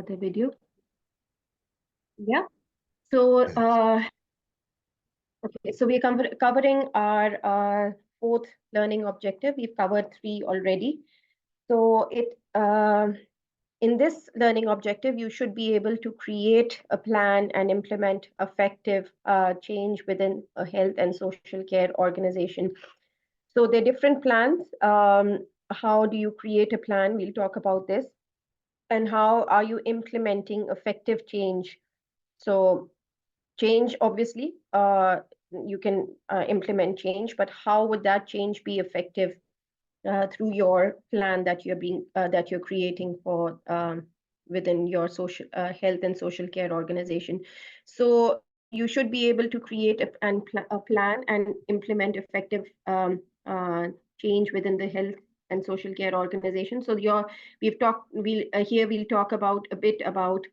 the video. Yeah. So, okay, so we're covering our fourth learning objective. We've covered three already. So in this learning objective, you should be able to create a plan and implement effective change within a health and social care organization. So there are different plans. How do you create a plan? We'll talk about this. And how are you implementing effective change? So change, obviously, you can implement change, but how would that change be effective through your plan that you're creating for within your social health and social care organization? So you should be able to create a plan and implement effective change within the health and social care organization. So we'll talk about a bit about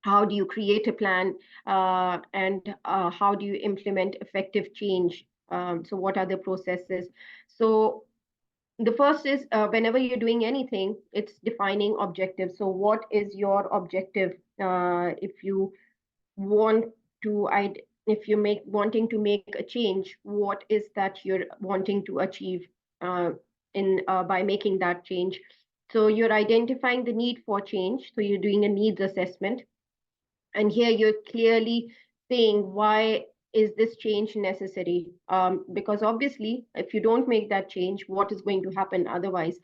how do you create a plan and how do you implement effective change. So what are the processes? So the first is whenever you're doing anything, it's defining objectives. So what is your objective? If you want to, if you wanting to make a change, what is that you're wanting to achieve by making that change? So you're identifying the need for change. So you're doing a needs assessment. And here you're clearly saying, why is this change necessary? Because obviously, if you don't make that change, what is going to happen otherwise?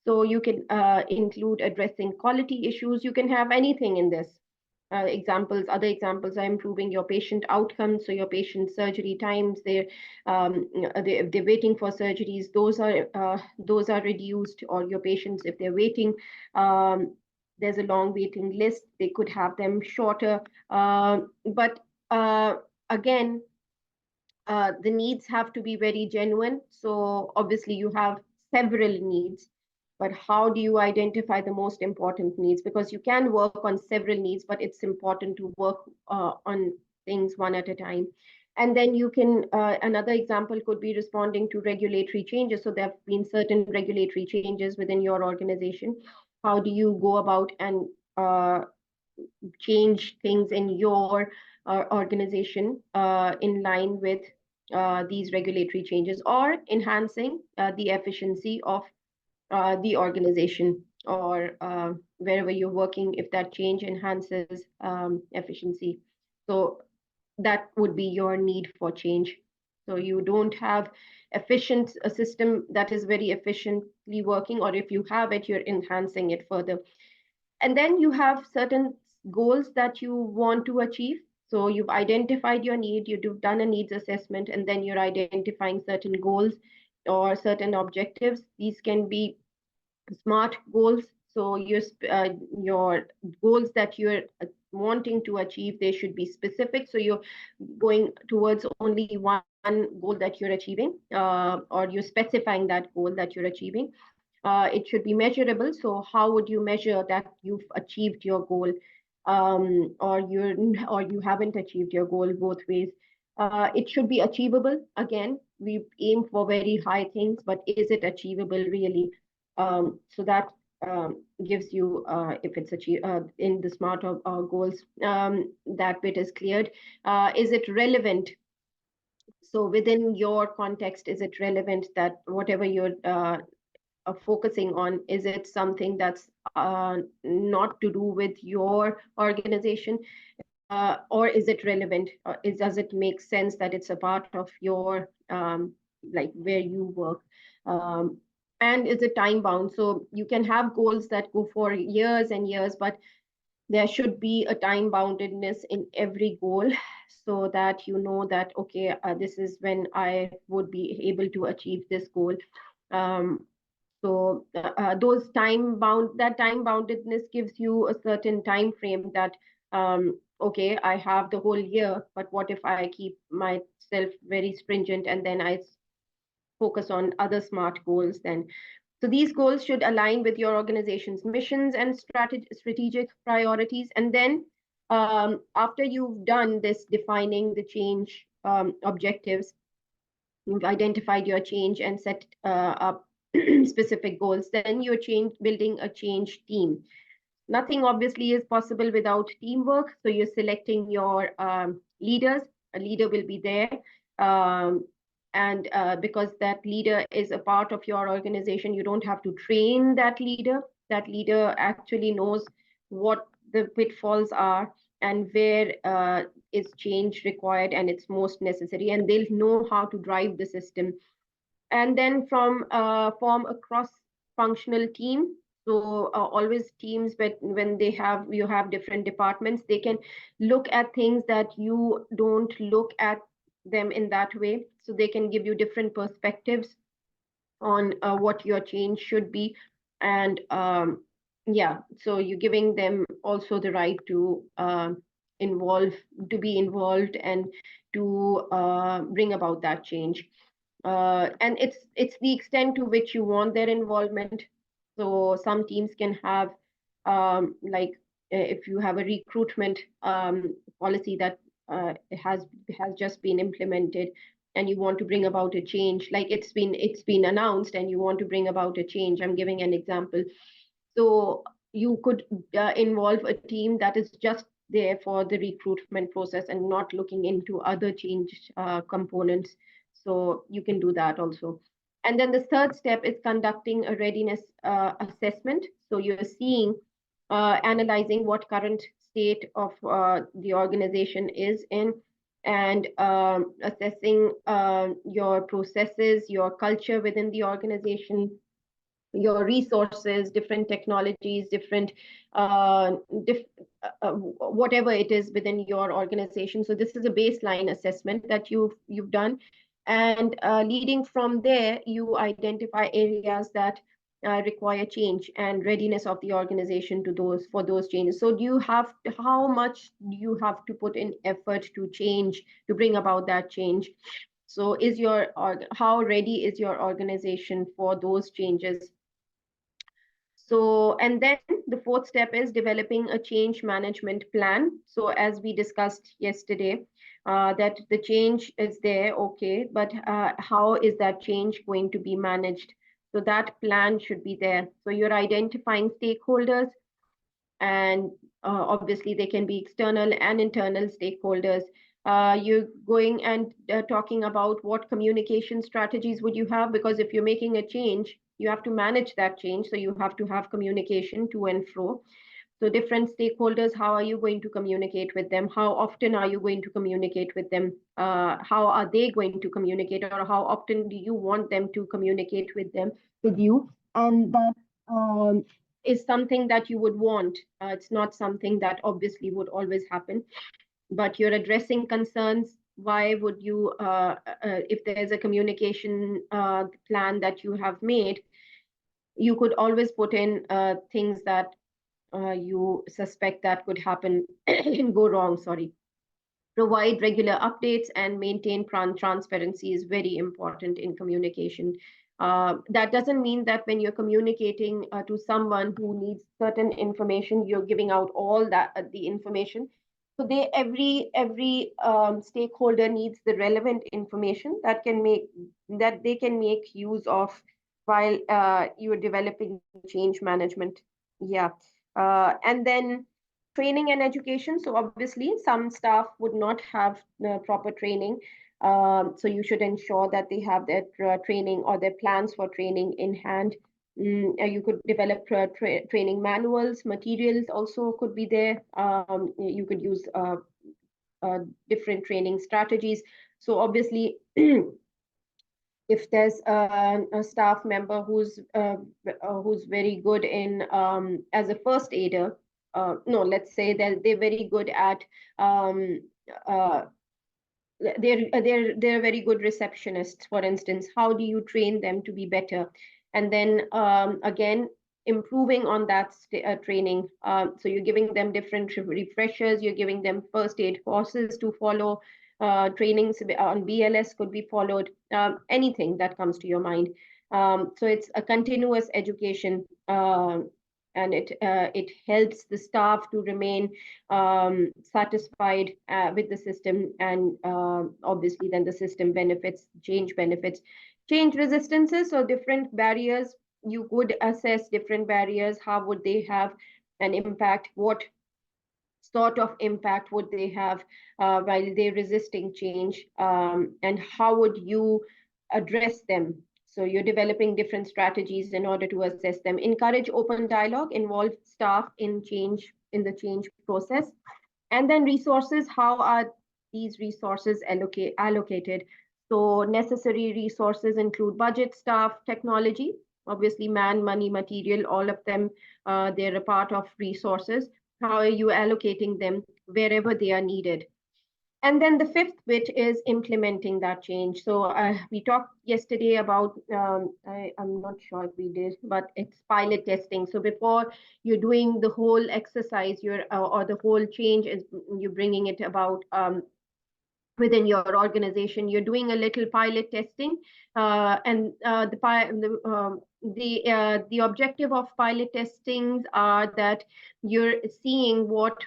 So you can include addressing quality issues. You can have anything in this. Other examples are improving your patient outcomes. So your patient surgery times, they're waiting for surgeries. Those are reduced, or your patients, if they're waiting, there's a long waiting list, they could have them shorter. But again, the needs have to be very genuine. So obviously you have several needs, but how do you identify the most important needs? Because you can work on several needs, but it's important to work on things one at a time. And then you can, another example could be responding to regulatory changes. So there have been certain regulatory changes within your organization. How do you go about and change things in your organization in line with these regulatory changes, or enhancing the efficiency of the organization, or wherever you're working, if that change enhances efficiency. So that would be your need for change. So you don't have a system that is very efficiently working, or if you have it, you're enhancing it further. And then you have certain goals that you want to achieve. So you've identified your need, you've done a needs assessment, and then you're identifying certain goals or certain objectives. These can be SMART goals. So your goals that you're wanting to achieve, they should be specific. So you're going towards only one goal that you're achieving, or you're specifying that goal that you're achieving. It should be measurable. So how would you measure that you've achieved your goal, or you haven't achieved your goal? Both ways. It should be achievable. Again, we aim for very high things, but is it achievable really? So that gives you, if it's achieved in the SMART goals, that bit is cleared. Is it relevant? So within your context, is it relevant that whatever you're focusing on, is it something that's not to do with your organization, or is it relevant? Does it make sense that it's a part of your like where you work? And is it time bound? So you can have goals that go for years and years, but there should be a time boundedness in every goal, so that you know that, okay, this is when I would be able to achieve this goal. So that time boundedness gives you a certain time frame that, okay, I have the whole year, but what if I keep myself very stringent and then I focus on other SMART goals then? So these goals should align with your organization's missions and strategic priorities. And then after you've done this defining the change objectives, you've identified your change and set up specific goals, then you're building a change team. Nothing obviously is possible without teamwork. So you're selecting your leaders. A leader will be there. Um, and because that leader is a part of your organization, you don't have to train that leader. That leader actually knows what the pitfalls are and where is change required and it's most necessary. And they'll know how to drive the system. And then from form a cross-functional team. So always teams, but when you have different departments, they can look at things that you don't look at them in that way. So they can give you different perspectives on what your change should be. And yeah, so you're giving them also the right to involve, to be involved and to bring about that change. And it's the extent to which you want their involvement. So some teams can have like if you have a recruitment policy that has just been implemented and you want to bring about a change, like it's been announced and you want to bring about a change. I'm giving an example. So you could involve a team that is just there for the recruitment process and not looking into other change components. So you can do that also. And then the third step is conducting a readiness assessment. So you're seeing, analyzing what current state of the organization is in, and assessing your processes, your culture within the organization, your resources, different technologies, different diff, whatever it is within your organization. So this is a baseline assessment that you've done, and leading from there, you identify areas that require change and readiness of the organization to those for those changes. So do you have how much do you have to put in effort to change to bring about that change? So is your how ready is your organization for those changes? So, and then the fourth step is developing a change management plan. So, as we discussed yesterday, that the change is there, okay, but how is that change going to be managed? So, that plan should be there. So, you're identifying stakeholders, and obviously they can be external and internal stakeholders. You're going and talking about what communication strategies would you have, because if you're making a change, you have to manage that change. So you have to have communication to and fro. So different stakeholders, how are you going to communicate with them? How often are you going to communicate with them? How are they going to communicate, or how often do you want them to communicate with you? And that is something that you would want. It's not something that obviously would always happen, but you're addressing concerns. Why would you, if there's a communication plan that you have made, you could always put in things that you suspect that could happen and go wrong, sorry. Provide regular updates and maintain transparency is very important in communication. That doesn't mean that when you're communicating to someone who needs certain information, you're giving out all that the information. So they every stakeholder needs the relevant information that they can make use of while you're developing change management. Yeah, and then training and education. So obviously, some staff would not have proper training. So you should ensure that they have their training or their plans for training in hand. You could develop training manuals, materials also could be there. You could use different training strategies. So obviously, if there's a staff member who's very good in as a first aider, no, let's say that they're very good at um, uh, they're very good receptionists, for instance. How do you train them to be better? And then again, improving on that training. So you're giving them different refreshers, you're giving them first aid courses to follow, trainings on BLS could be followed, anything that comes to your mind. So it's a continuous education, and it helps the staff to remain satisfied with the system, and obviously then the system benefits, change resistances, or different barriers. You could assess different barriers. How would they have an impact, what sort of impact would they have while they're resisting change, and how would you address them? So you're developing different strategies in order to assess them. Encourage open dialogue, involve staff in the change process. And then resources, how are these resources allocated? So necessary resources include budget, staff, technology, obviously man, money, material, all of them, they're a part of resources. How are you allocating them wherever they are needed? And then the fifth bit is implementing that change. So we talked yesterday about, I'm not sure if we did, but it's pilot testing. So before you're doing the whole exercise, or the whole change is you're bringing it about within your organization, you're doing a little pilot testing, and the objective of pilot testings are that you're seeing what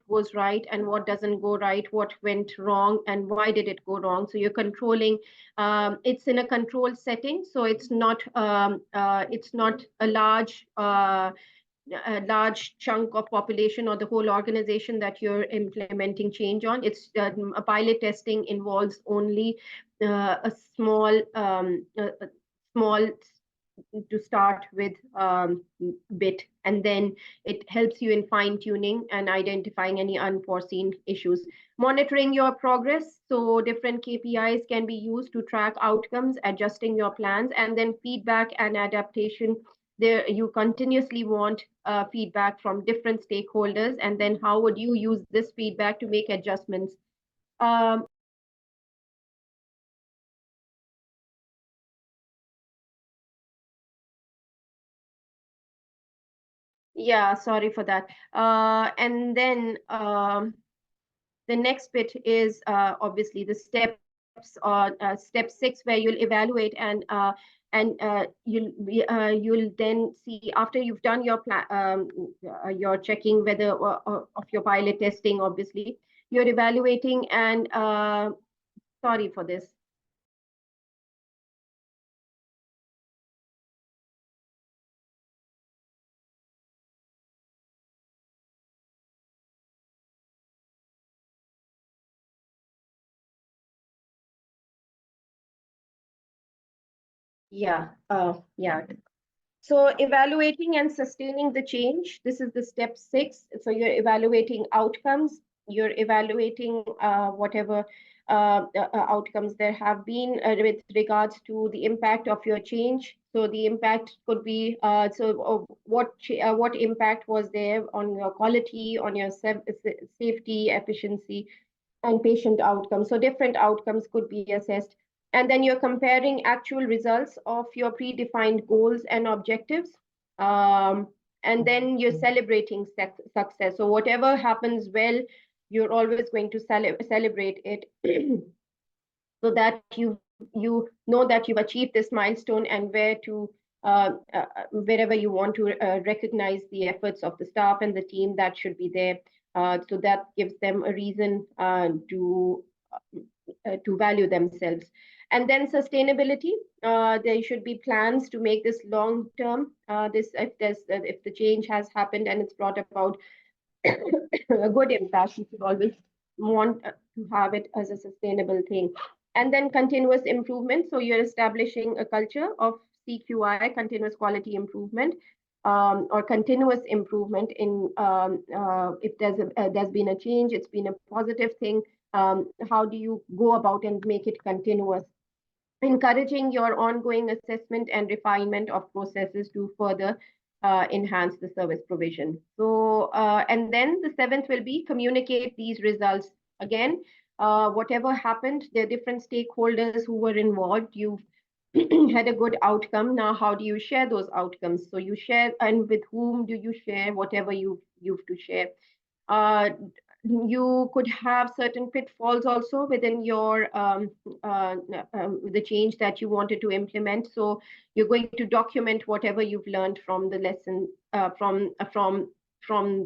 goes right and what doesn't go right, what went wrong and why did it go wrong. So you're controlling. It's in a controlled setting, so it's not a large chunk of population or the whole organization that you're implementing change on. It's a pilot testing involves only a small to start with bit, and then it helps you in fine tuning and identifying any unforeseen issues. Monitoring your progress, so different KPIs can be used to track outcomes, adjusting your plans, and then feedback and adaptation. There you continuously want feedback from different stakeholders, and then how would you use this feedback to make adjustments? Yeah, sorry for that. And then the next bit is obviously the steps, or step 6, where you'll evaluate, and you'll then see, after you've done your checking whether of your pilot testing, obviously you're evaluating, and sorry for this. Yeah. So evaluating and sustaining the change, this is the step 6. So you're evaluating outcomes, you're evaluating whatever outcomes there have been with regards to the impact of your change. So the impact could be, what impact was there on your quality, on your safety, efficiency, and patient outcomes. So different outcomes could be assessed. And then you're comparing actual results of your predefined goals and objectives. And then you're celebrating success. So whatever happens well, you're always going to celebrate it so that you know that you've achieved this milestone, and wherever you want to recognize the efforts of the staff and the team that should be there. So that gives them a reason to value themselves. And then sustainability, there should be plans to make this long term. If the change has happened and it's brought about a good impact, you should always want to have it as a sustainable thing. And then continuous improvement. So you're establishing a culture of CQI, continuous quality improvement, or continuous improvement in if there's been a change, it's been a positive thing. How do you go about and make it continuous? Encouraging your ongoing assessment and refinement of processes to further enhance the service provision. So, and then the 7th will be communicate these results. Again, whatever happened, there are different stakeholders who were involved. You've had a good outcome. Now, how do you share those outcomes? So you share, and with whom do you share whatever you've to share? You could have certain pitfalls also within your the change that you wanted to implement. So you're going to document whatever you've learned from the lesson, from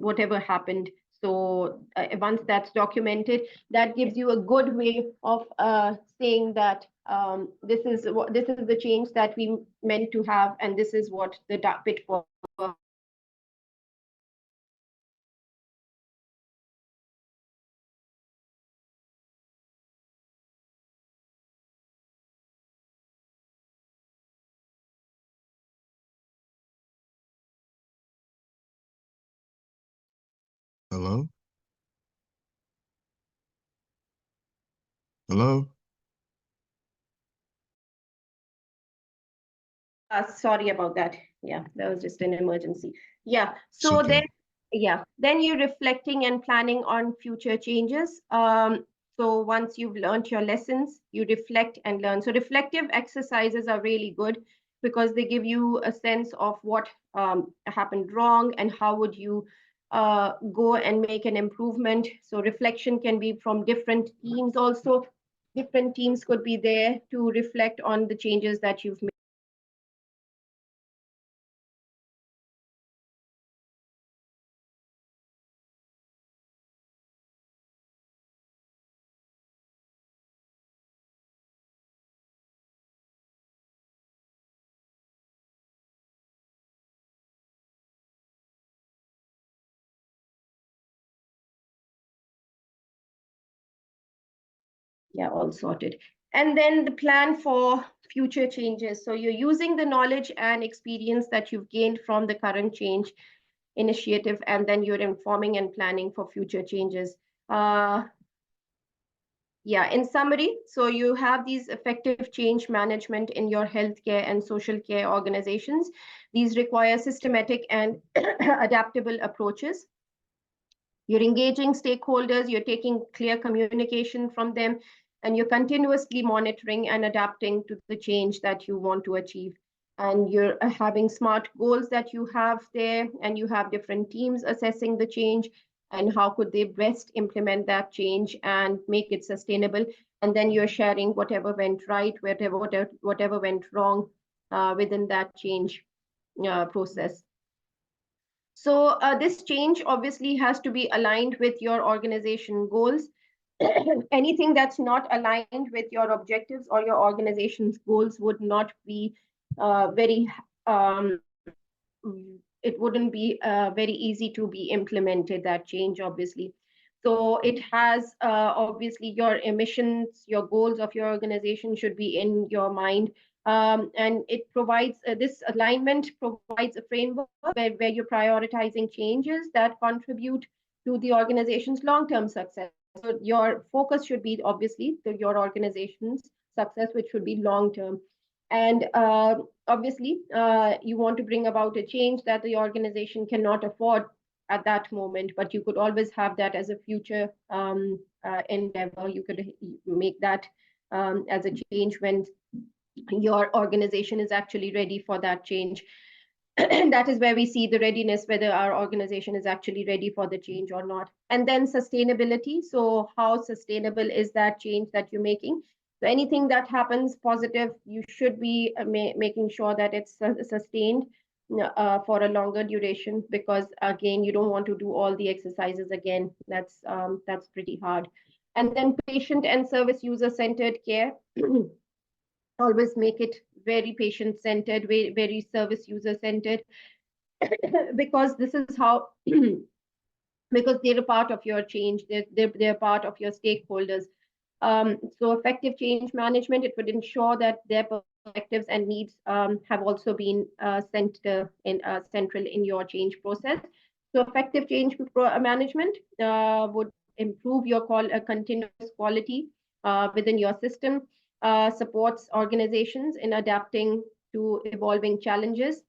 whatever happened. So once that's documented, that gives you a good way of saying that this is the change that we meant to have, and this is what the pitfall Hello? Hello? Sorry about that. Yeah, that was just an emergency. Yeah. It's So okay. then you're reflecting and planning on future changes. So once you've learned your lessons, you reflect and learn. So reflective exercises are really good because they give you a sense of what happened wrong and how would you go and make an improvement. So reflection can be from different teams also. Different teams could be there to reflect on the changes that you've made. Yeah, all sorted. And then the plan for future changes. So you're using the knowledge and experience that you've gained from the current change initiative, and then you're informing and planning for future changes. Uh, yeah, in summary, so you have these effective change management in your healthcare and social care organizations. These require systematic and adaptable approaches. You're engaging stakeholders, you're taking clear communication from them, and you're continuously monitoring and adapting to the change that you want to achieve. And you're having smart goals that you have there, and you have different teams assessing the change and how could they best implement that change and make it sustainable. And then you're sharing whatever went right, whatever went wrong within that change process. So this change obviously has to be aligned with your organization goals. Anything that's not aligned with your objectives or your organization's goals would not be very, um, it wouldn't be very easy to be implemented, that change, obviously. So it has obviously your emissions, your goals of your organization should be in your mind. And it provides this alignment provides a framework where you're prioritizing changes that contribute to the organization's long-term success. So your focus should be obviously to your organization's success, which should be long-term. And obviously, you want to bring about a change that the organization cannot afford at that moment, but you could always have that as a future endeavor. You could make that as a change when your organization is actually ready for that change. That is where we see the readiness, whether our organization is actually ready for the change or not. And then sustainability. So how sustainable is that change that you're making? So anything that happens positive, you should be making sure that it's sustained for a longer duration, because again, you don't want to do all the exercises again. That's pretty hard. And then patient and service user centered care. Always make it very patient centered, very service user centered, because this is how because they're a part of your change, they're part of your stakeholders. So effective change management, it would ensure that their perspectives and needs have also been central in your change process. So effective change management would improve your continuous quality within your system, supports organizations in adapting to evolving challenges.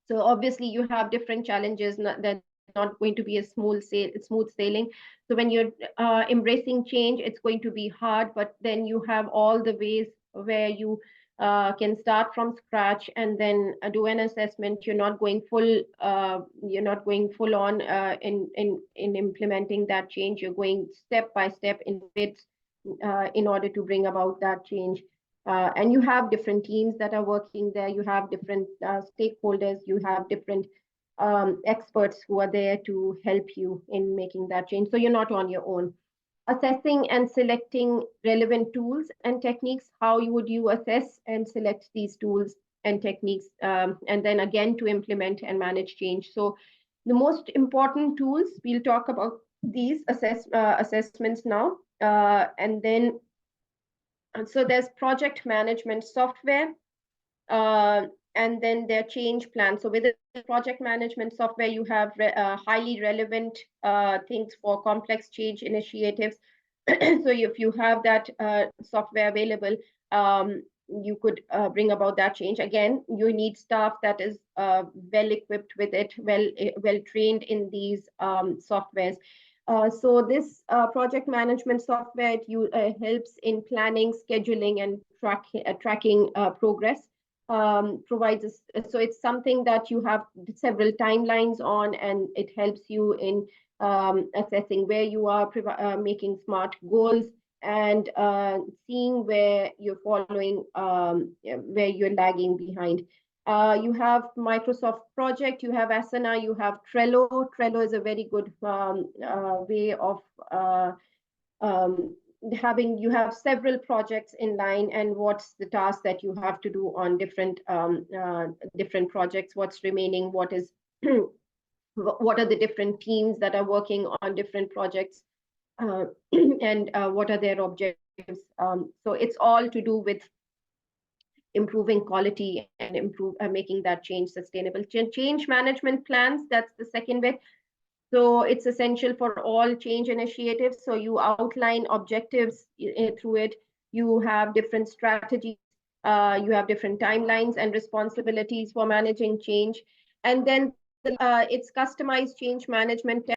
So obviously you have different challenges that not going to be a smooth sailing. So when you're embracing change, it's going to be hard, but then you have all the ways where you can start from scratch and then do an assessment. You're not going full on in implementing that change. You're going step by step in bits in order to bring about that change. And you have different teams that are working there. You have different stakeholders. You have different experts who are there to help you in making that change. So you're not on your own. Assessing and selecting relevant tools and techniques. How would you assess and select these tools and techniques? And then again, to implement and manage change. So the most important tools, we'll talk about these assessments now. And then so there's project management software. and then their change plan. So within the project management software, you have highly relevant things for complex change initiatives. So if you have that software available, you could bring about that change. Again, you need staff that is well equipped with it, well trained in these softwares. So this project management software helps in planning, scheduling, and tracking progress. Provides us, so it's something that you have several timelines on, and it helps you in assessing where you are, making smart goals, and seeing where you're following, where you're lagging behind. You have Microsoft Project, you have Asana, you have Trello. Trello is a very good way of you have several projects in line, and what's the task that you have to do on different projects, what's remaining, what is what are the different teams that are working on different projects, and what are their objectives. So it's all to do with improving quality and making that change sustainable. Change management plans, that's the second bit. So it's essential for all change initiatives. So you outline objectives through it. You have different strategies. You have different timelines and responsibilities for managing change. And then it's customized change management.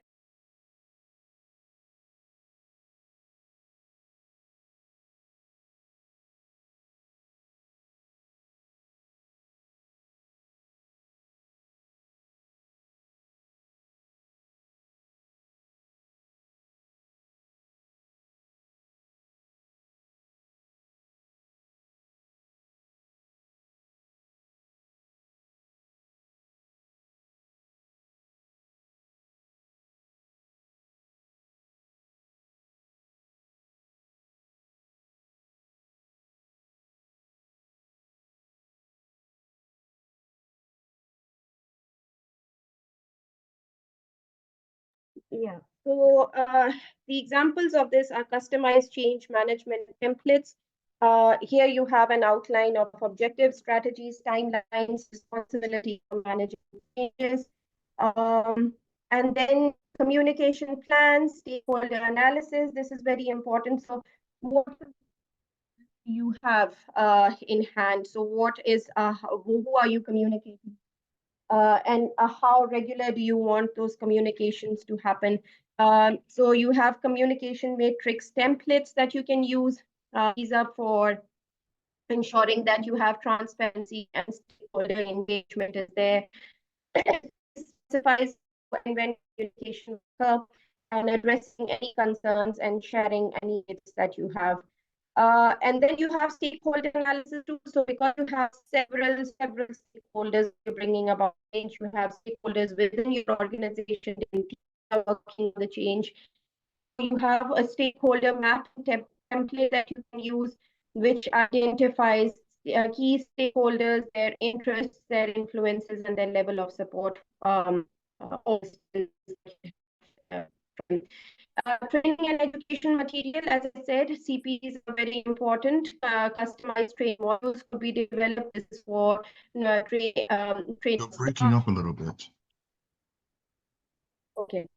Yeah. So the examples of this are customized change management templates. Here you have an outline of objectives, strategies, timelines, responsibility for managing changes, and then communication plans, stakeholder analysis. This is very important. So what you have in hand? So what is who are you communicating? And how regular do you want those communications to happen? So you have communication matrix templates that you can use. These are for ensuring that you have transparency and stakeholder engagement is there. It specifies when communication occur, and addressing any concerns and sharing any needs that you have. And then you have stakeholder analysis too. So because you have several stakeholders you're bringing about change, you have stakeholders within your organization and teams are working on the change. You have a stakeholder map template that you can use, which identifies key stakeholders, their interests, their influences, and their level of support. Training and education material, as I said, CPs are very important. Customized training modules could be developed. This is for training. You're breaking up a little bit. Okay.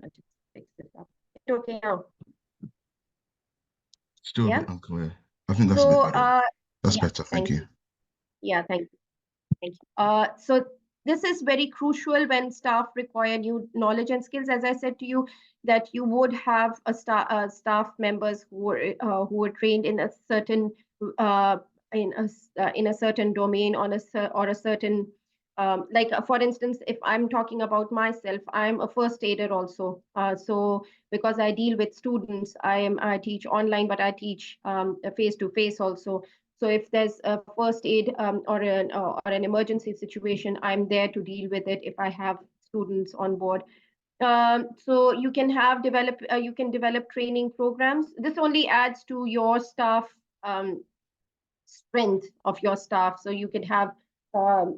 I'll just fix this up. It's okay now. Still a bit unclear. I think that's a bit better. That's better. Thank you. Yeah, thank you. Thank you. So this is very crucial when staff require new knowledge and skills. As I said to you, that you would have a staff members who were trained in a certain in a certain domain or a certain like for instance, if I'm talking about myself, I'm a first aider also. So because I deal with students, I teach online, but I teach face to face also. So if there's a first aid or an emergency situation, I'm there to deal with it if I have students on board. So you can develop training programs. This only adds to your staff strength of your staff. So you could have, so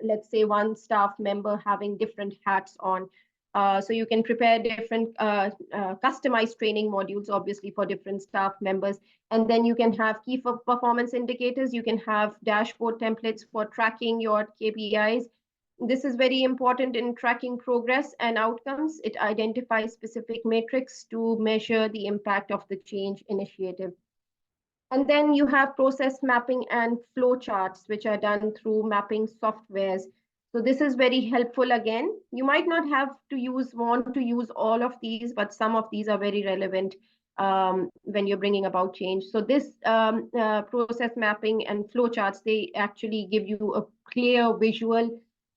let's say one staff member having different hats on. So you can prepare different customized training modules, obviously, for different staff members. And then you can have key performance indicators. You can have dashboard templates for tracking your KPIs. This is very important in tracking progress and outcomes. It identifies specific metrics to measure the impact of the change initiative. And then you have process mapping and flow charts, which are done through mapping softwares. So this is very helpful again. You might not have to want to use all of these, but some of these are very relevant when you're bringing about change. So this process mapping and flow charts, they actually give you a clear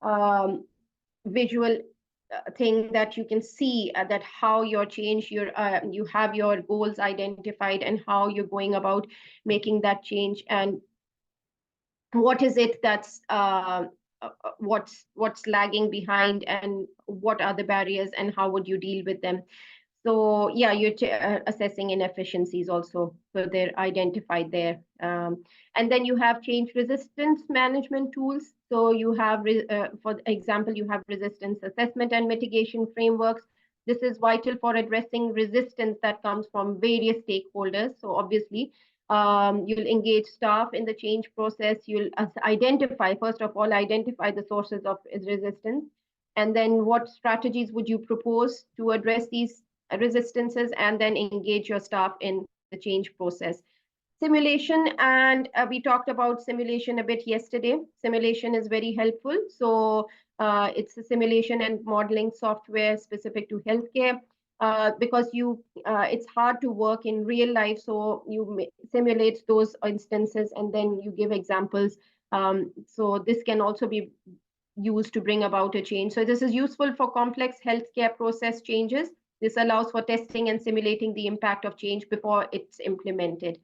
um, visual thing that you can see that how your change, you have your goals identified and how you're going about making that change, and what is it that's what's lagging behind, and what are the barriers, and how would you deal with them. So yeah, you're assessing inefficiencies also, so they're identified there. And then you have change resistance management tools. So you have, for example, you have resistance assessment and mitigation frameworks. This is vital for addressing resistance that comes from various stakeholders. So obviously, you'll engage staff in the change process. You'll identify, first of all, identify the sources of resistance. And then what strategies would you propose to address these resistances, and then engage your staff in the change process. Simulation, and we talked about simulation a bit yesterday. Simulation is very helpful. So it's a simulation and modeling software specific to healthcare, because it's hard to work in real life. So you simulate those instances and then you give examples. So this can also be used to bring about a change. So this is useful for complex healthcare process changes. This allows for testing and simulating the impact of change before it's implemented.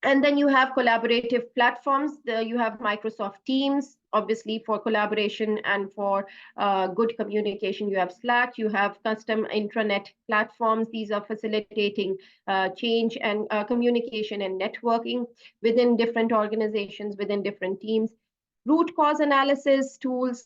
And then you have collaborative platforms. You have Microsoft Teams, obviously, for collaboration and for good communication. You have Slack, you have custom intranet platforms. These are facilitating change and communication and networking within different organizations, within different teams. Root cause analysis tools,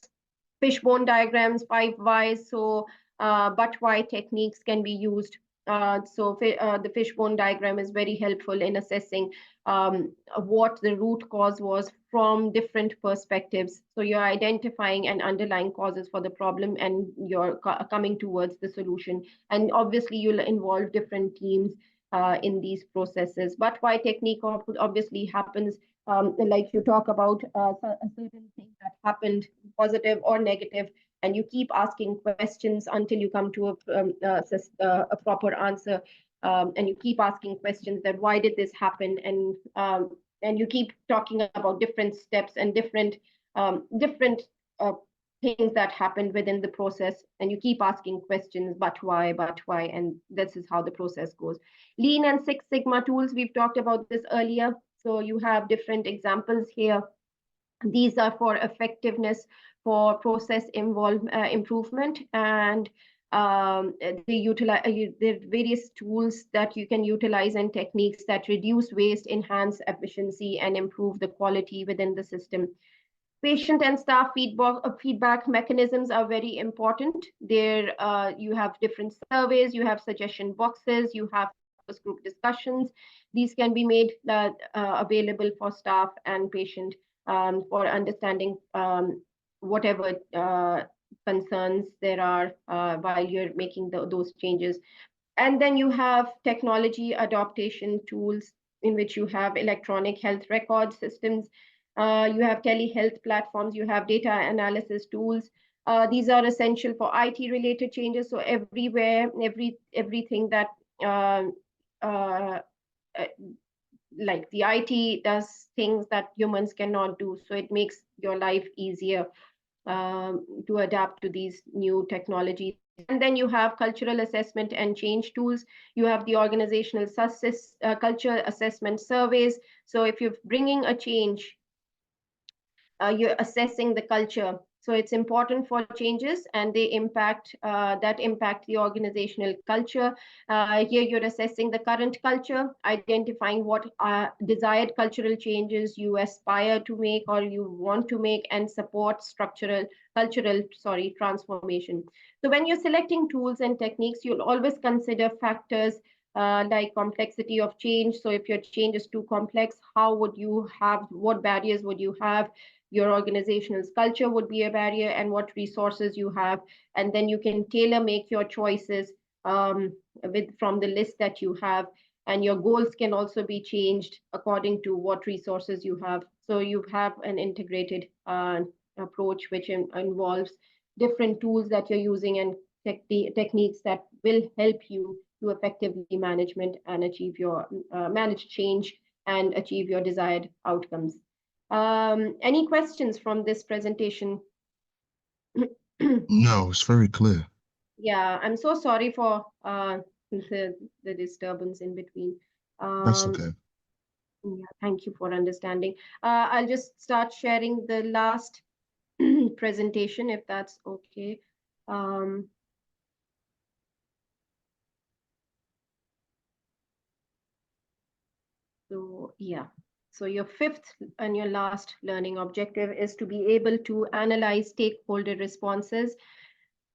fishbone diagrams, 5 whys. So but why techniques can be used. The fishbone diagram is very helpful in assessing what the root cause was from different perspectives. So you're identifying and underlying causes for the problem, and you're coming towards the solution. And obviously, you'll involve different teams in these processes. But why technique obviously happens, like you talk about a certain thing that happened, positive or negative, and you keep asking questions until you come to a proper answer. And you keep asking questions that why did this happen, and you keep talking about different steps and different things that happened within the process, and you keep asking questions, but why, and this is how the process goes. Lean and Six Sigma tools, we've talked about this earlier. So you have different examples here. These are for effectiveness, for process improvement, and there are various tools that you can utilize and techniques that reduce waste, enhance efficiency, and improve the quality within the system. Patient and staff feedback mechanisms are very important. There you have different surveys, you have suggestion boxes, you have focus group discussions. These can be made available for staff and patient for understanding whatever concerns there are while you're making those changes. And then you have technology adaptation tools, in which you have electronic health record systems, you have telehealth platforms, you have data analysis tools. These are essential for IT related changes. So everywhere, everything that like the IT does things that humans cannot do. So it makes your life easier to adapt to these new technologies. And then you have cultural assessment and change tools. You have the organizational culture assessment surveys. So if you're bringing a change, you're assessing the culture. So it's important for changes, and they impact the organizational culture. Here you're assessing the current culture, identifying what desired cultural changes you aspire to make or you want to make, and support cultural transformation. So when you're selecting tools and techniques, you'll always consider factors like complexity of change. So if your change is too complex, what barriers would you have? Your organizational culture would be a barrier, and what resources you have. And then you can tailor make your choices from the list that you have. And your goals can also be changed according to what resources you have. So you have an integrated approach, which involves different tools that you're using and techniques that will help you to effectively manage change and achieve your desired outcomes. Any questions from this presentation? No, it's very clear. Yeah, I'm so sorry for the disturbance in between. That's okay. Yeah, thank you for understanding. I'll just start sharing the last presentation, if that's okay. So yeah, so your fifth and your last learning objective is to be able to analyze stakeholder responses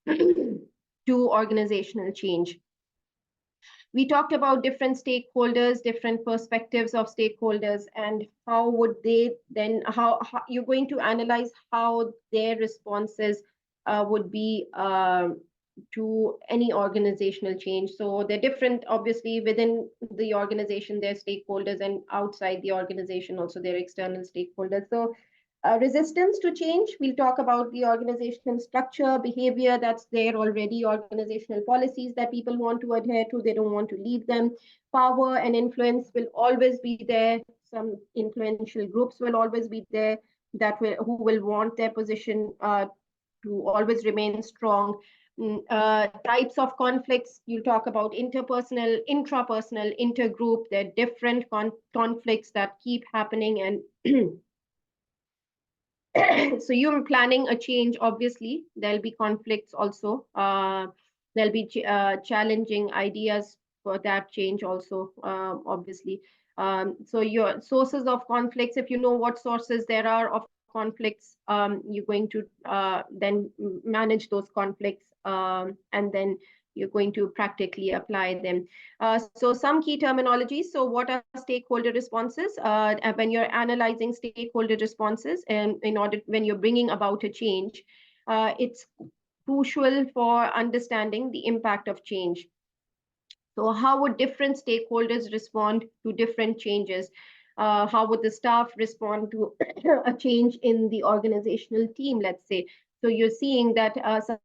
to organizational change. We talked about different stakeholders, different perspectives of stakeholders, and how would they then, how you're going to analyze how their responses would be to any organizational change. So they're different, obviously, within the organization, their stakeholders, and outside the organization, also their external stakeholders. So resistance to change, we'll talk about the organizational structure, behavior that's there already, organizational policies that people want to adhere to, they don't want to leave them. Power and influence will always be there. Some influential groups will always be there who will want their position to always remain strong. Types of conflicts, you'll talk about interpersonal, intrapersonal, intergroup. There are different conflicts that keep happening, and so you're planning a change, obviously there'll be conflicts also. There'll be challenging ideas for that change also, obviously. So your sources of conflicts, if you know what sources there are of conflicts, you're going to then manage those conflicts, and then you're going to practically apply them. So some key terminologies. So what are stakeholder responses? When you're analyzing stakeholder responses, and when you're bringing about a change, it's crucial for understanding the impact of change. So how would different stakeholders respond to different changes? How would the staff respond to a change in the organizational team, let's say? So you're seeing that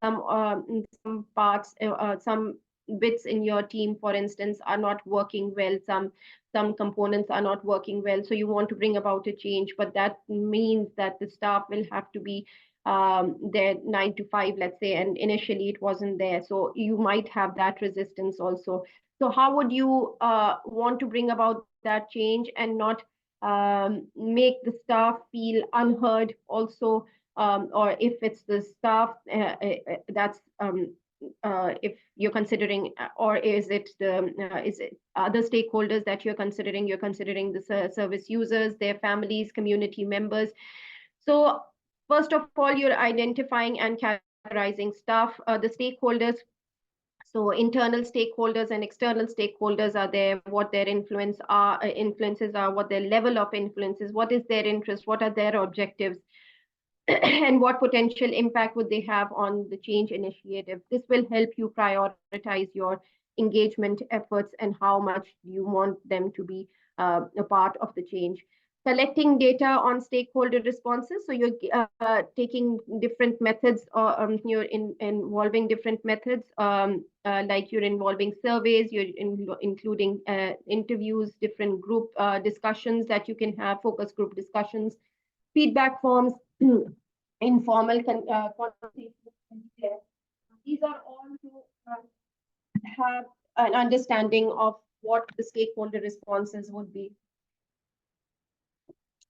some parts, some bits in your team, for instance, are not working well. Some components are not working well. So you want to bring about a change, but that means that the staff will have to be there 9 to 5, let's say, and initially it wasn't there. So you might have that resistance also. So how would you want to bring about that change and not make the staff feel unheard also, or if it's the staff that's if you're considering, or is it other stakeholders that you're considering the service users, their families, community members. So first of all, you're identifying and categorizing staff, the stakeholders. So internal stakeholders and external stakeholders are there, what their influences are, what their level of influence is, what is their interest, what are their objectives, and what potential impact would they have on the change initiative. This will help you prioritize your engagement efforts and how much you want them to be a part of the change. Collecting data on stakeholder responses. So you're taking different methods, or you're involving different methods, like you're involving surveys, you're including interviews, different group discussions that you can have, focus group discussions, feedback forms, informal conversations. These are all to have an understanding of what the stakeholder responses would be.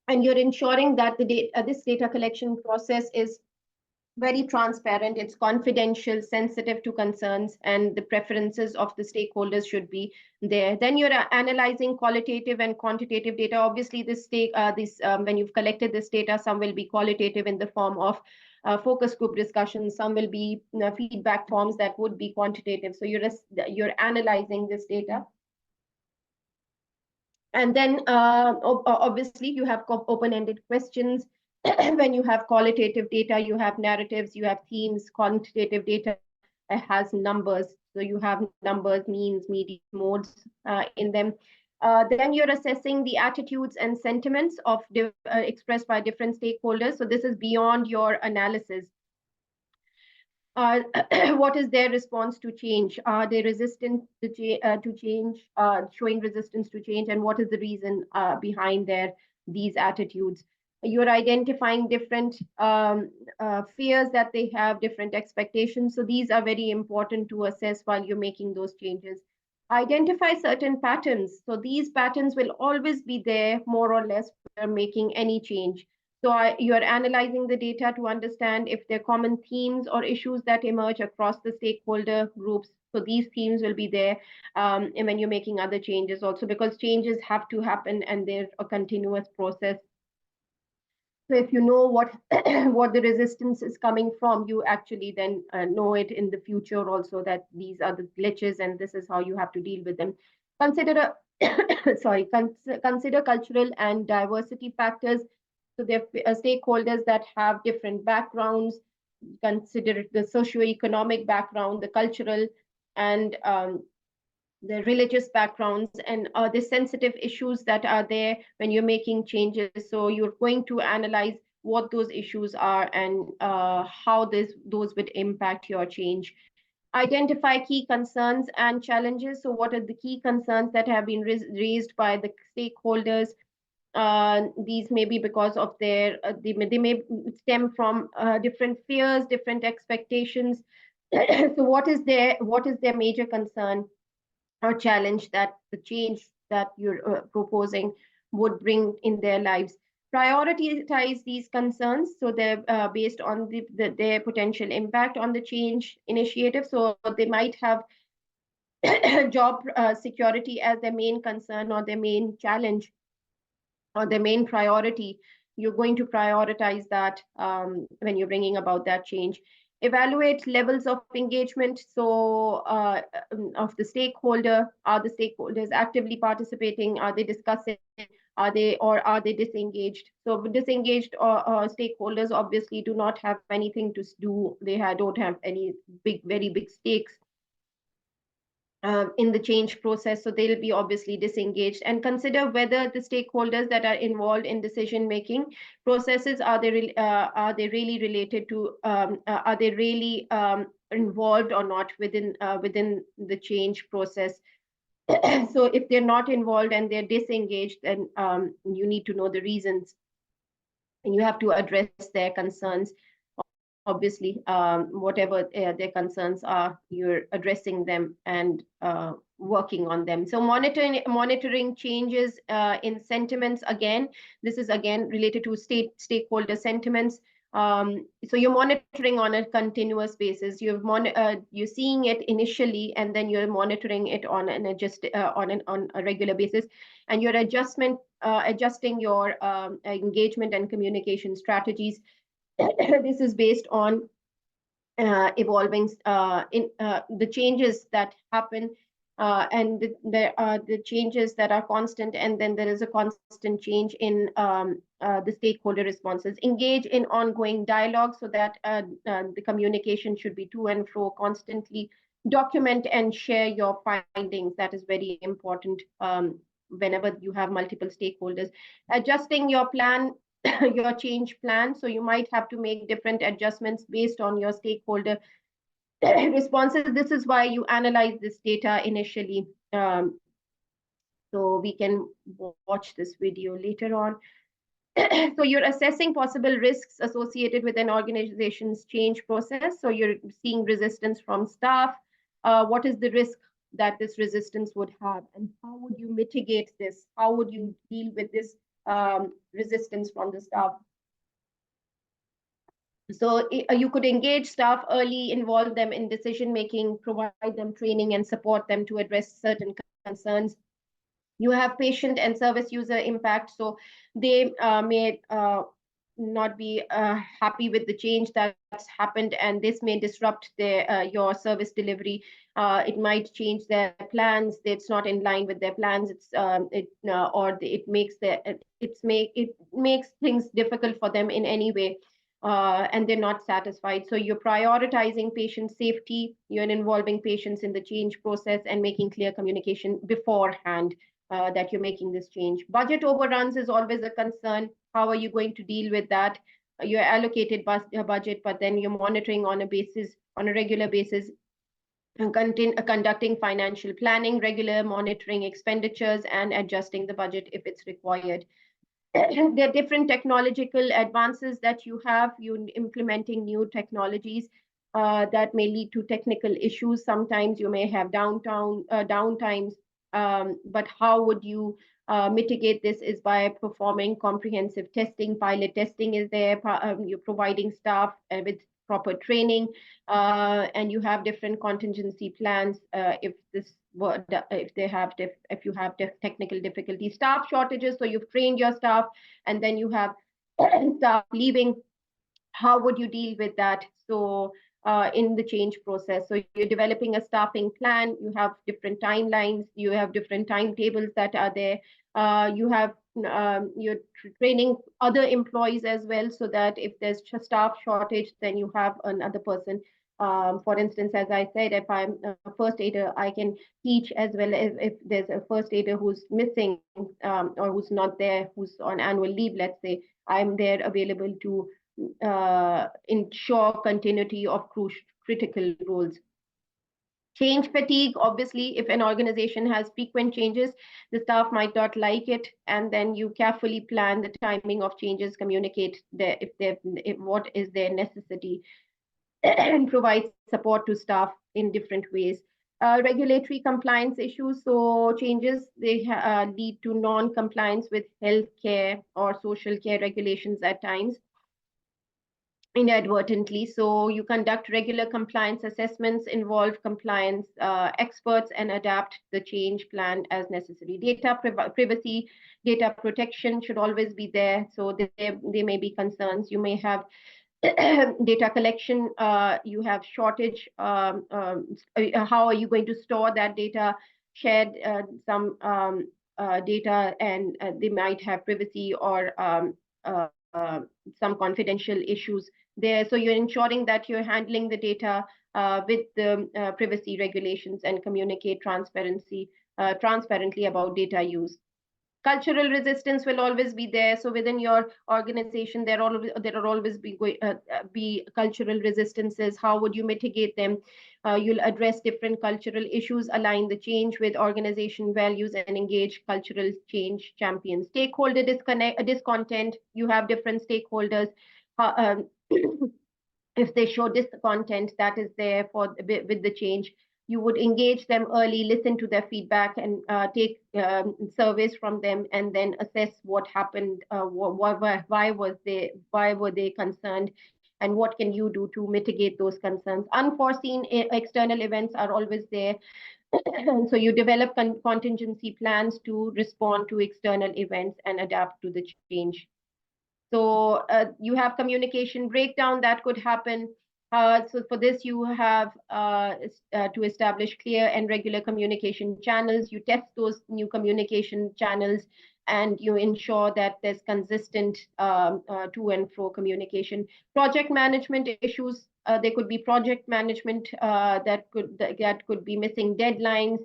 And you're ensuring that this data collection process is very transparent, it's confidential, sensitive to concerns, and the preferences of the stakeholders should be there. Then you're analyzing qualitative and quantitative data. Obviously, when you've collected this data, some will be qualitative in the form of focus group discussions, some will be feedback forms that would be quantitative. So you're analyzing this data. And then obviously you have open-ended questions. When you have qualitative data, you have narratives, you have themes. Quantitative data has numbers. So you have numbers, means, median, modes in them. Then you're assessing the attitudes and sentiments of expressed by different stakeholders. So this is beyond your analysis. What is their response to change? Are they resistant to change, showing resistance to change, and what is the reason behind these attitudes? You're identifying different fears that they have, different expectations. So these are very important to assess while you're making those changes. Identify certain patterns. So these patterns will always be there, more or less, when you're making any change. So you're analyzing the data to understand if there are common themes or issues that emerge across the stakeholder groups. So these themes will be there and when you're making other changes also, because changes have to happen and they're a continuous process. So if you know what what the resistance is coming from, you actually then know it in the future also, that these are the glitches and this is how you have to deal with them. Consider consider cultural and diversity factors. So there are stakeholders that have different backgrounds. Consider the socio-economic background, the cultural, and the religious backgrounds, and the sensitive issues that are there when you're making changes. So you're going to analyze what those issues are and how those would impact your change. Identify key concerns and challenges. So what are the key concerns that have been raised by the stakeholders? These may be because of they may stem from different fears, different expectations. So what is their major concern or challenge that the change that you're proposing would bring in their lives? Prioritize these concerns so they're based on their potential impact on the change initiative. So they might have job security as their main concern or their main challenge or their main priority. You're going to prioritize that when you're bringing about that change. Evaluate levels of engagement. So of the stakeholder, are the stakeholders actively participating? Are they discussing? Are they disengaged? So disengaged stakeholders obviously do not have anything to do. They don't have any very big stakes in the change process, so they'll be obviously disengaged. And consider whether the stakeholders that are involved in decision making processes are they really related to are they really involved or not within the change process. So if they're not involved and they're disengaged, then you need to know the reasons and you have to address their concerns. Obviously, whatever their concerns are, you're addressing them and working on them. So monitoring changes in sentiments. Again, this is again related to stakeholder sentiments. So you're monitoring on a continuous basis. You're seeing it initially, and then you're monitoring it on a regular basis, and you're adjusting your engagement and communication strategies. This is based on evolving the changes that happen, and there are the changes that are constant, and then there is a constant change in the stakeholder responses. Engage in ongoing dialogue so that the communication should be to and fro constantly. Document and share your findings. That is very important whenever you have multiple stakeholders. Adjusting your plan, your change plan. So you might have to make different adjustments based on your stakeholder responses. This is why you analyze this data initially. So we can watch this video later on. So you're assessing possible risks associated with an organization's change process. So you're seeing resistance from staff. What is the risk that this resistance would have, and how would you mitigate this? How would you deal with this resistance from the staff? So you could engage staff early, involve them in decision making, provide them training and support them to address certain concerns. You have patient and service user impact. So they may not be happy with the change that's happened, and this may disrupt your service delivery. It might change their plans. It's not in line with their plans. It makes things difficult for them in any way. And they're not satisfied. So you're prioritizing patient safety, you're involving patients in the change process and making clear communication beforehand that you're making this change. Budget overruns is always a concern. How are you going to deal with that? You're allocated budget, but then you're monitoring on a regular basis, and conducting financial planning, regular monitoring expenditures, and adjusting the budget if it's required. There are different technological advances that you have. You're implementing new technologies that may lead to technical issues. Sometimes you may have downtimes, but how would you mitigate this is by performing comprehensive testing. Pilot testing is there. You're providing staff with proper training, and you have different contingency plans if you have technical difficulties, staff shortages. So you've trained your staff, and then you have staff leaving. How would you deal with that? So in the change process, so you're developing a staffing plan. You have different timelines. You have different timetables that are there. You're training other employees as well, so that if there's a staff shortage, then you have another person. For instance, as I said, if I'm a first aider, I can teach as well as if there's a first aider who's missing or who's not there, who's on annual leave, let's say, I'm there available to ensure continuity of critical roles. Change fatigue, obviously, if an organization has frequent changes, the staff might not like it, and then you carefully plan the timing of changes, communicate what is their necessity, and provide support to staff in different ways. Regulatory compliance issues, so changes, they lead to non-compliance with healthcare or social care regulations at times, inadvertently. So you conduct regular compliance assessments, involve compliance experts, and adapt the change plan as necessary. Data privacy, data protection should always be there. So there may be concerns. You may have data collection, you have shortage. How are you going to store that data? Shared some data, and they might have privacy or some confidential issues there. So you're ensuring that you're handling the data with the privacy regulations and communicate transparently about data use. Cultural resistance will always be there. So within your organization, there are always be cultural resistances. How would you mitigate them? You'll address different cultural issues, align the change with organization values, and engage cultural change champions. Stakeholder discontent. You have different stakeholders. If they show discontent that is there with the change, you would engage them early, listen to their feedback, and take surveys from them, and then assess what happened, why were they concerned, and what can you do to mitigate those concerns. Unforeseen external events are always there. So you develop contingency plans to respond to external events and adapt to the change. So you have communication breakdown that could happen. So for this, you have to establish clear and regular communication channels. You test those new communication channels, and you ensure that there's consistent to and fro communication. Project management issues. There could be project management that could be missing deadlines.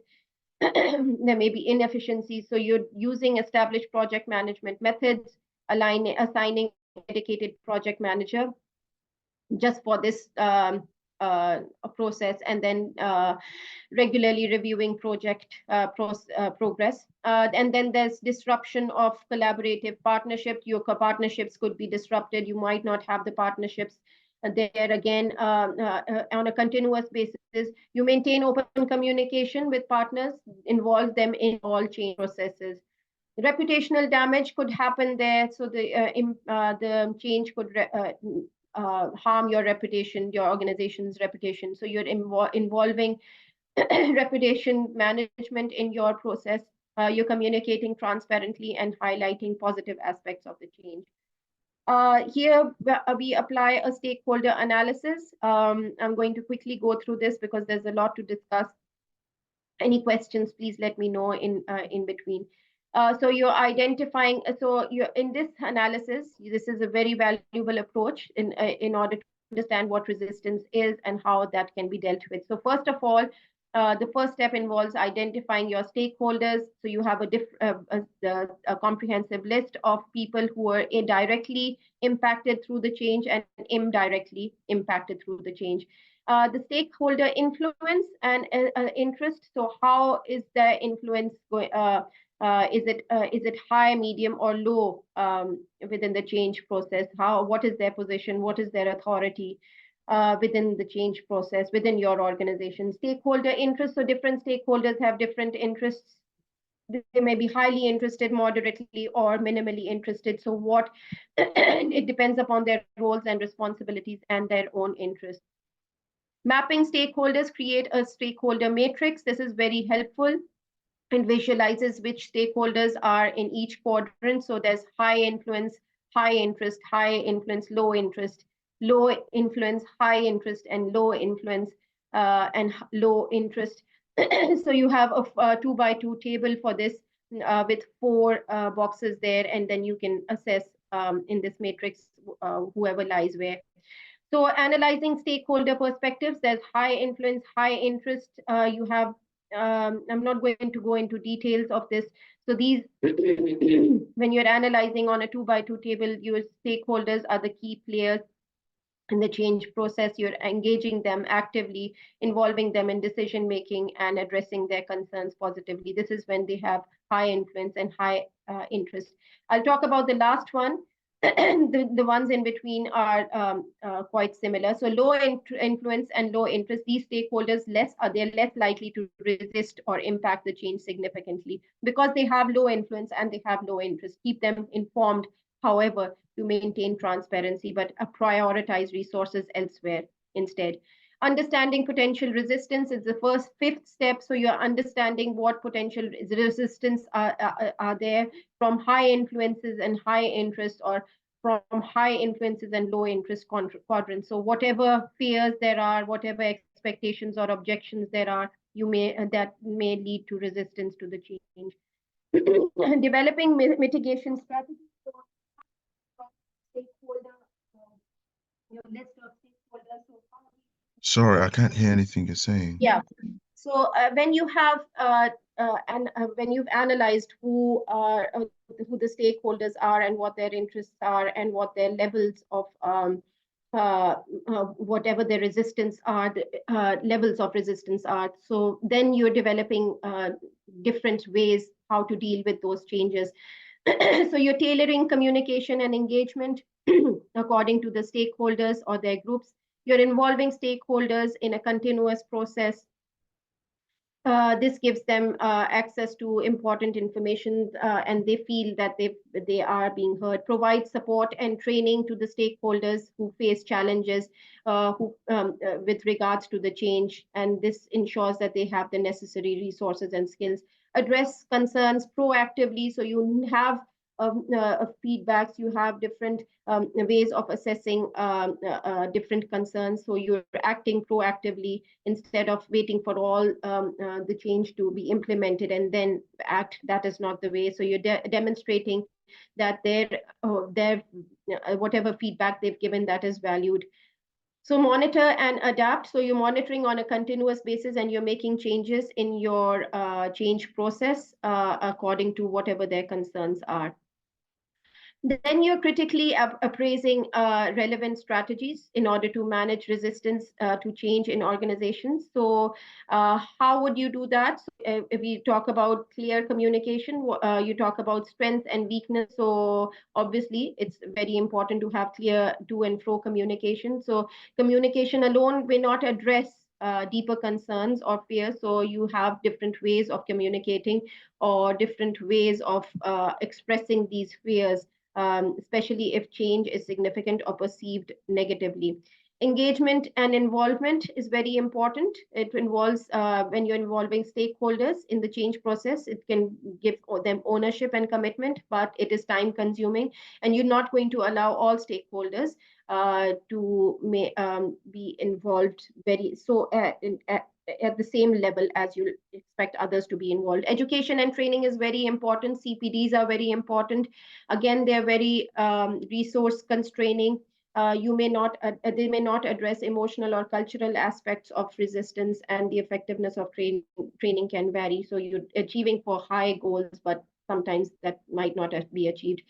There may be inefficiencies. So you're using established project management methods, assigning a dedicated project manager just for this process, and then regularly reviewing project progress. And then there's disruption of collaborative partnership. Your partnerships could be disrupted. You might not have the partnerships there again. On a continuous basis, you maintain open communication with partners, involve them in all change processes. Reputational damage could happen there. So the change could harm your reputation, your organization's reputation. So you're involving reputation management in your process. You're communicating transparently and highlighting positive aspects of the change. Here we apply a stakeholder analysis. I'm going to quickly go through this because there's a lot to discuss. Any questions, please let me know in between. So you're identifying, so you're in this analysis, this is a very valuable approach in order to understand what resistance is and how that can be dealt with. So first of all, the first step involves identifying your stakeholders. So you have a comprehensive list of people who are directly impacted through the change and indirectly impacted through the change. The stakeholder influence and interest. So how is their influence going? Is it high, medium, or low within the change process? What is their position? What is their authority within the change process within your organization? Stakeholder interest. So different stakeholders have different interests. They may be highly interested, moderately, or minimally interested. So what it depends upon their roles and responsibilities and their own interests. Mapping stakeholders, create a stakeholder matrix. This is very helpful and visualizes which stakeholders are in each quadrant. So there's high influence, high interest, high influence, low interest, low influence, high interest, and low influence and low interest. So you have a 2x2 table for this with 4 boxes there, and then you can assess in this matrix whoever lies where. So analyzing stakeholder perspectives, there's high influence, high interest. You have, I'm not going to go into details of this. So these, when you're analyzing on a 2x2 table, your stakeholders are the key players in the change process. You're engaging them actively, involving them in decision making and addressing their concerns positively. This is when they have high influence and high interest. I'll talk about the last one. The ones in between are quite similar. So low influence and low interest, these stakeholders they're less likely to resist or impact the change significantly because they have low influence and they have low interest. Keep them informed, however, to maintain transparency, but prioritize resources elsewhere instead. Understanding potential resistance is the fifth step. So you're understanding what potential resistance are there from high influences and high interest, or from high influences and low interest quadrants. So whatever fears there are, whatever expectations or objections there are, that may lead to resistance to the change. Developing mitigation strategies. List of stakeholders. Sorry, I can't hear anything you're saying. Yeah. So when you have when you've analyzed who the stakeholders are and what their interests are and what their levels of whatever their resistance are, the levels of resistance are. So then you're developing different ways how to deal with those changes. So you're tailoring communication and engagement according to the stakeholders or their groups. You're involving stakeholders in a continuous process. This gives them access to important information and they feel that they are being heard. Provide support and training to the stakeholders who face challenges with regards to the change, and this ensures that they have the necessary resources and skills. Address concerns proactively, so you have feedbacks, you have different ways of assessing different concerns. So you're acting proactively instead of waiting for all the change to be implemented and then act. That is not the way. So you're demonstrating that their whatever feedback they've given, that is valued. So monitor and adapt. So you're monitoring on a continuous basis and you're making changes in your change process according to whatever their concerns are. Then you're critically appraising relevant strategies in order to manage resistance to change in organizations. So how would you do that? So, if we talk about clear communication, you talk about strength and weakness. So obviously, it's very important to have clear to and fro communication. So communication alone may not address deeper concerns or fears. So you have different ways of communicating or different ways of expressing these fears especially if change is significant or perceived negatively. Engagement and involvement is very important. It involves when you're involving stakeholders in the change process, it can give them ownership and commitment, but it is time consuming, and you're not going to allow all stakeholders to be involved at the same level as you expect others to be involved. Education and training is very important. CPDs are very important. Again, they're very resource constraining. They may not address emotional or cultural aspects of resistance, and the effectiveness of training can vary. So you're achieving for high goals, but sometimes that might not be achieved.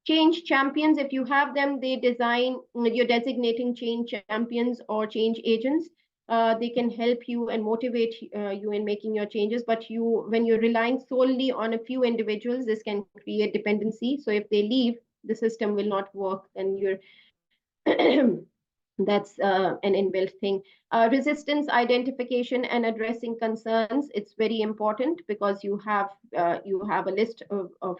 Change champions, if you have them, you're designating change champions or change agents. They can help you and motivate you in making your changes, but when you're relying solely on a few individuals, this can create dependency. So if they leave, the system will not work, and you're that's an inbuilt thing. Resistance identification and addressing concerns, it's very important, because you have a list of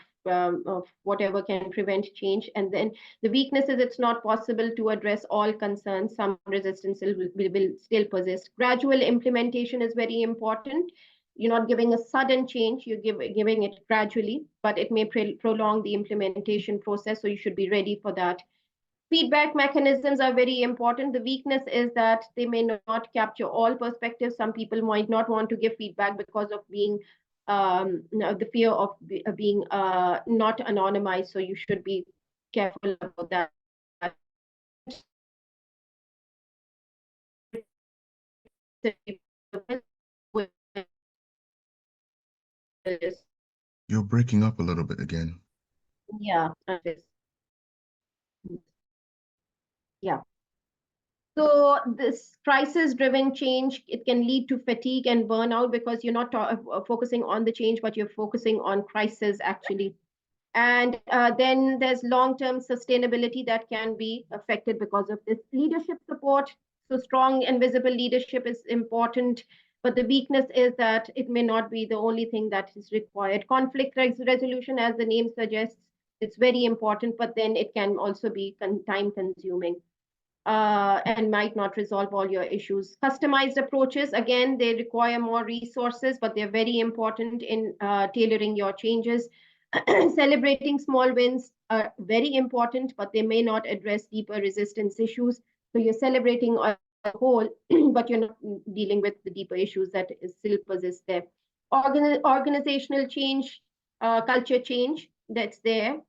whatever can prevent change, and then the weakness is it's not possible to address all concerns. Some resistance will still persist. Gradual implementation is very important. You're not giving a sudden change, you're giving it gradually, but it may prolong the implementation process, so you should be ready for that. Feedback mechanisms are very important. The weakness is that they may not capture all perspectives. Some people might not want to give feedback because of being the fear of being not anonymized. So you should be careful about that. You're breaking up a little bit again. Yeah. Yeah. So this crisis-driven change, it can lead to fatigue and burnout, because you're not focusing on the change, but you're focusing on crisis actually. And then there's long-term sustainability that can be affected because of this. Leadership support. So strong and visible leadership is important, but the weakness is that it may not be the only thing that is required. Conflict resolution, as the name suggests, it's very important, but then it can also be time-consuming. And might not resolve all your issues. Customized approaches, again, they require more resources, but they're very important in tailoring your changes. Celebrating small wins are very important, but they may not address deeper resistance issues. So you're celebrating a whole, but you're not dealing with the deeper issues that still persist there. Organizational change, culture change, that's there.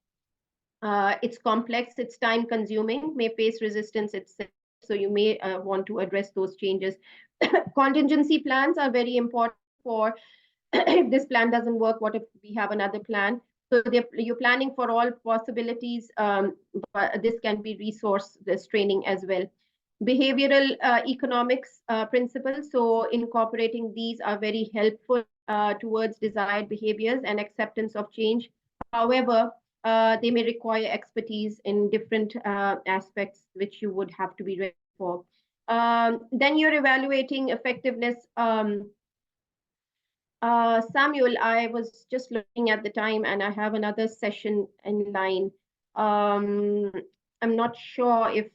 It's complex, it's time consuming, may face resistance itself. So you may want to address those changes. Contingency plans are very important for if this plan doesn't work, what if we have another plan? So you're planning for all possibilities, but this can be resource training as well. Behavioral economics principles. So incorporating these are very helpful towards desired behaviors and acceptance of change. However, they may require expertise in different aspects, which you would have to be ready for. Then you're evaluating effectiveness. Samuel, I was just looking at the time, and I have another session in line. I'm not sure if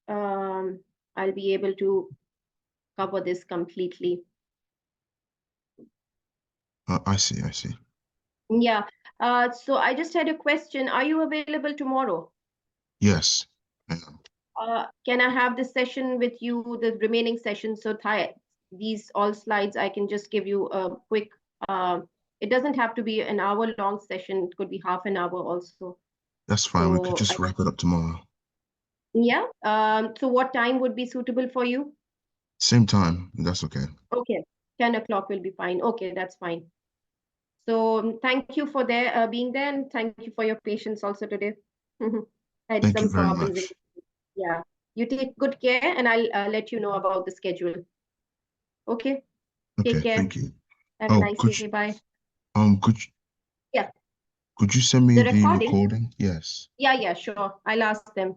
I'll be able to cover this completely. I see. Yeah. So I just had a question. Are you available tomorrow? Yes, I am. Can I have this session with you, the remaining session? So these all slides, I can just give you a quick, it doesn't have to be an hour-long session. It could be half an hour also. That's fine. So we could just wrap it up tomorrow. Yeah. So what time would be suitable for you? Same time. That's okay. Okay. 10 o'clock will be fine. Okay, that's fine. So thank you for being there, and thank you for your patience also today. I had Thank you some very problems. much. Yeah. You take good care, and I'll let you know about the schedule. Okay. Okay, Take care. thank you. Have a nice day. Bye. Yeah. Could you send me the recording? Yes. Yeah, sure. I'll ask them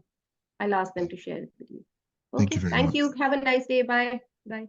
to share it with you. Okay. Thank you very much. Thank you. Have a nice day. Bye. Bye.